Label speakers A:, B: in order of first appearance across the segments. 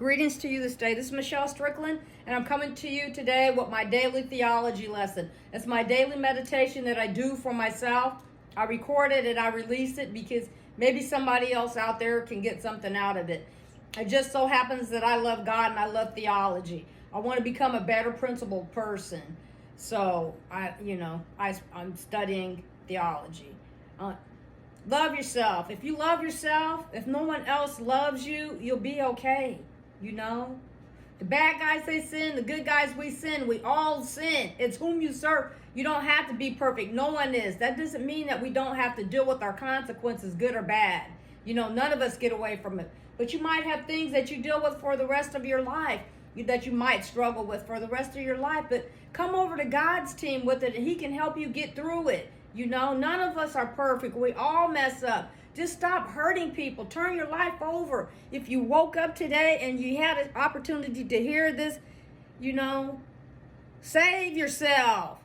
A: Greetings to you this day. This is Michelle Strickland, and I'm coming to you today with my daily theology lesson. It's my daily meditation that I do for myself. I record it and I release it because maybe somebody else out there can get something out of it. It just so happens that I love God and I love theology. I want to become a better principled person. So I'm studying theology. Love yourself. If you love yourself, if no one else loves you, you'll be okay. The bad guys, they sin. The good guys, we sin. We all sin. It's whom you serve. You don't have to be perfect. No one is. That doesn't mean that we don't have to deal with our consequences, good or bad. None of us get away from it. But you might have things that you deal with for the rest of your life, that you might struggle with for the rest of your life. But come over to God's team with it, and He can help you get through it. None of us are perfect. We all mess up. Just stop hurting people. Turn your life over. If you woke up today and you had an opportunity to hear this, save yourself.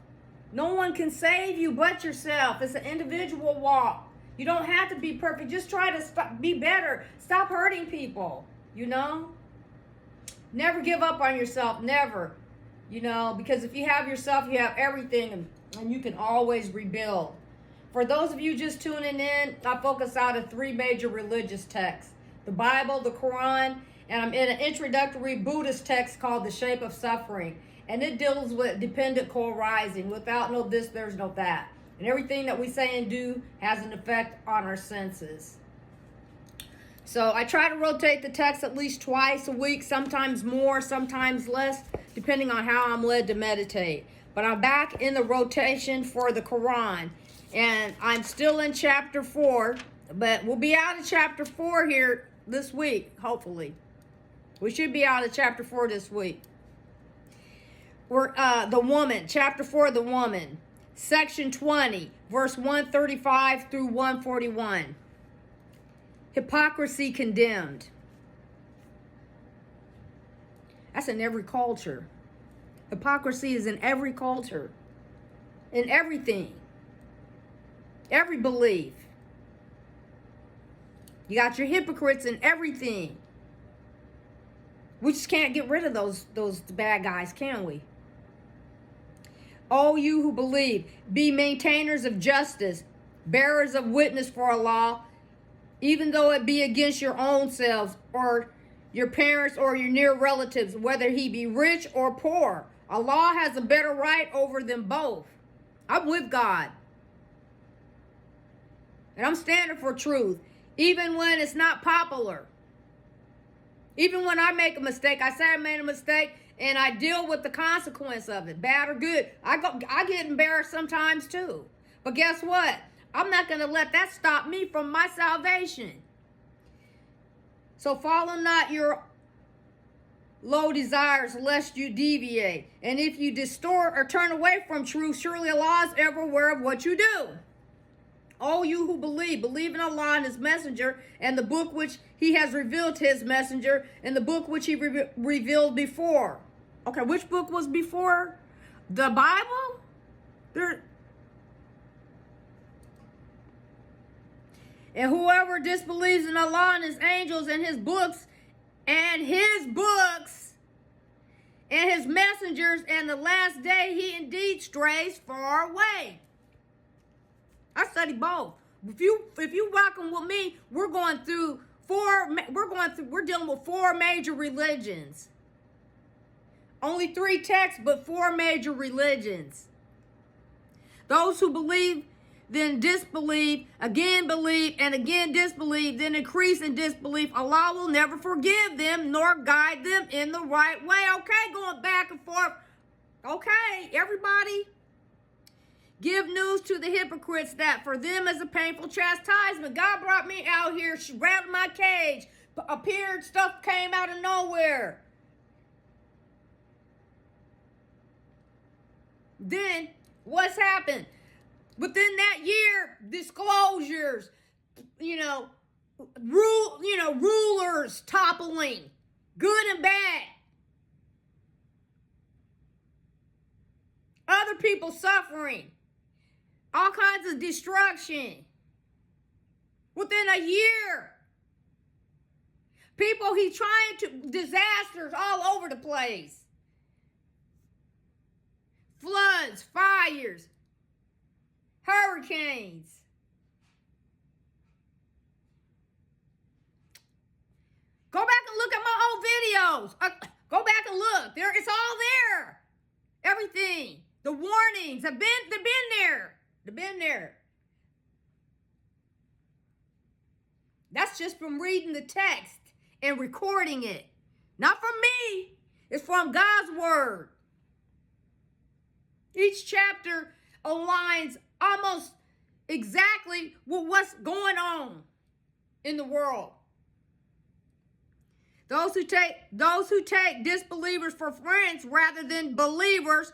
A: No one can save you but yourself. It's an individual walk. You don't have to be perfect. Just try to be better. Stop hurting people. Never give up on yourself. Never. Because if you have yourself, you have everything, and you can always rebuild. For those of you just tuning in, I focus out of 3 major religious texts: the Bible, the Quran, and I'm in an introductory Buddhist text called The Shape of Suffering. And it deals with dependent co-arising. Without no this, there's no that. And everything that we say and do has an effect on our senses. So I try to rotate the text at least twice a week, sometimes more, sometimes less, depending on how I'm led to meditate. But I'm back in the rotation for the Quran. And I'm still in chapter 4, but we'll be out of chapter 4 here this week, hopefully. We should be out of chapter 4 this week. We're the woman, chapter 4, the woman, section 20, verse 135 through 141. Hypocrisy condemned. That's in every culture. Hypocrisy is in every culture, in everything. Every belief. You got your hypocrites in everything. We just can't get rid of those bad guys, can we? O you who believe, be maintainers of justice, bearers of witness for Allah, even though it be against your own selves or your parents or your near relatives, whether he be rich or poor. Allah has a better right over them both. I'm with God. And I'm standing for truth, even when it's not popular. Even when I make a mistake, I say I made a mistake, and I deal with the consequence of it, bad or good. I get embarrassed sometimes too. But guess what? I'm not going to let that stop me from my salvation. So follow not your low desires, lest you deviate. And if you distort or turn away from truth, surely Allah is ever aware of what you do. All you who believe in Allah and His messenger, and the book which He has revealed to His messenger, and the book which He revealed before. Okay, which book was before? The Bible? And whoever disbelieves in Allah and His angels and His books and His messengers and the last day, he indeed strays far away. I study both. If you rocking with me, we're dealing with 4 major religions. Only 3 texts, but 4 major religions. Those who believe, then disbelieve, again believe, and again disbelieve, then increase in disbelief. Allah will never forgive them nor guide them in the right way. Okay, going back and forth. Okay, everybody. Give news to the hypocrites that for them is a painful chastisement. God brought me out here, rattled my cage, appeared, stuff came out of nowhere. Then, what's happened? Within that year, disclosures, rulers toppling, good and bad. Other people suffering. All kinds of destruction. Within a year. People he's trying to, disasters all over the place. Floods, fires, hurricanes. Go back and look at my old videos. Go back and look. It's all there. Everything. The warnings they've been there. They've been there. That's just from reading the text and recording it. Not from me. It's from God's word. Each chapter aligns almost exactly with what's going on in the world. Those who take disbelievers for friends rather than believers,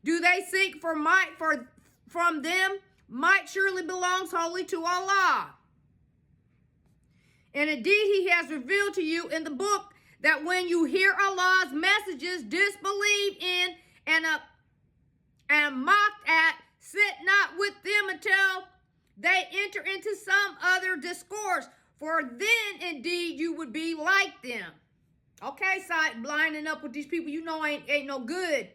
A: do they seek for might from them? Might surely belongs wholly to Allah. And indeed, he has revealed to you in the book that when you hear Allah's messages, disbelieve in and mocked at, sit not with them until they enter into some other discourse, for then indeed you would be like them. Okay, sight blinding up with these people you know ain't no good.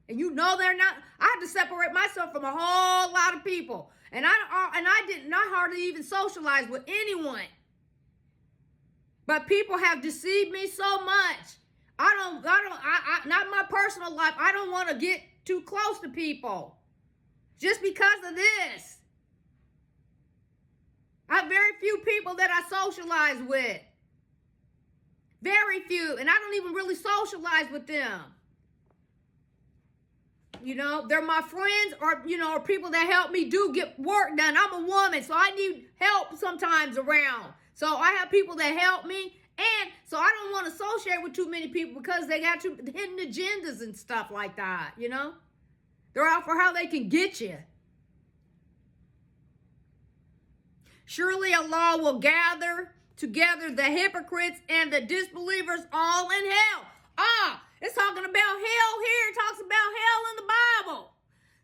A: And you know they're not. I had to separate myself from a whole lot of people. And I did not hardly even socialize with anyone. But people have deceived me so much. Not my personal life. I don't want to get too close to people. Just because of this. I have very few people that I socialize with. Very few. And I don't even really socialize with them. You know, they're my friends or people that help me get work done. I'm a woman, so I need help sometimes around. So I have people that help me. And so I don't want to associate with too many people because they got too hidden agendas and stuff like that, you know. They're out for how they can get you. Surely Allah will gather together the hypocrites and the disbelievers all in hell. It's talking about hell here. It talks about hell in the Bible.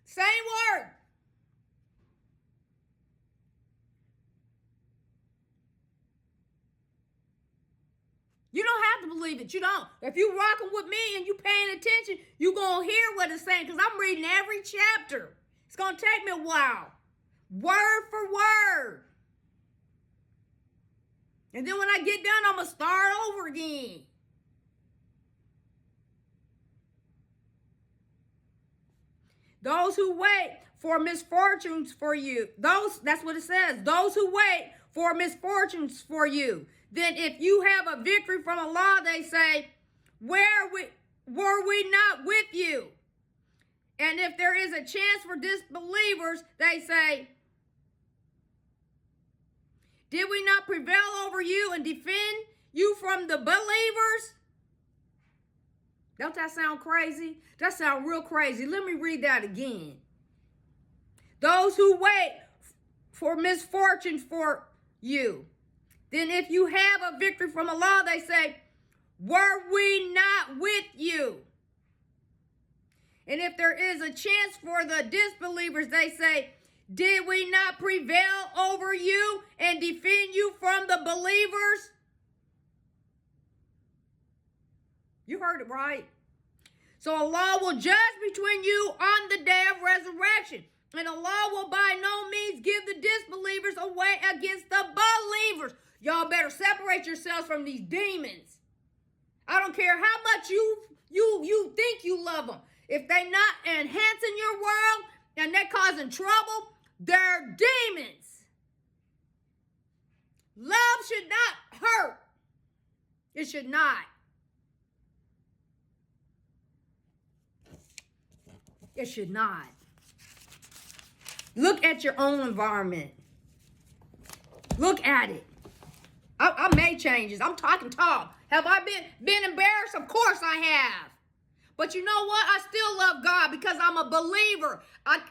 A: Same word. You don't have to believe it. You don't. If you rocking with me and you paying attention, you going to hear what it's saying because I'm reading every chapter. It's going to take me a while. Word for word. And then when I get done, I'm going to start over again. Those who wait for misfortunes for you. That's what it says. Those who wait for misfortunes for you. Then if you have a victory from Allah, they say, were we not with you? And if there is a chance for disbelievers, they say, did we not prevail over you and defend you from the believers? Don't that sound crazy? That sounds real crazy. Let me read that again. Those who wait for misfortune for you. Then if you have a victory from Allah, they say, were we not with you? And if there is a chance for the disbelievers, they say, did we not prevail over you and defend you from the believers? You heard it right. So Allah will judge between you on the day of resurrection. And Allah will by no means give the disbelievers away against the believers. Y'all better separate yourselves from these demons. I don't care how much you think you love them. If they're not enhancing your world and they're causing trouble, they're demons. Love should not hurt. It should not. It should not. Look at your own environment. Look at it. I made changes. I'm talking talk. Have I been embarrassed? Of course I have. But you know what? I still love God because I'm a believer. I turn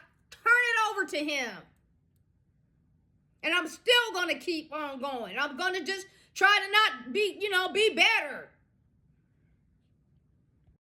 A: it over to him. And I'm still going to keep on going. I'm going to just try to not be better.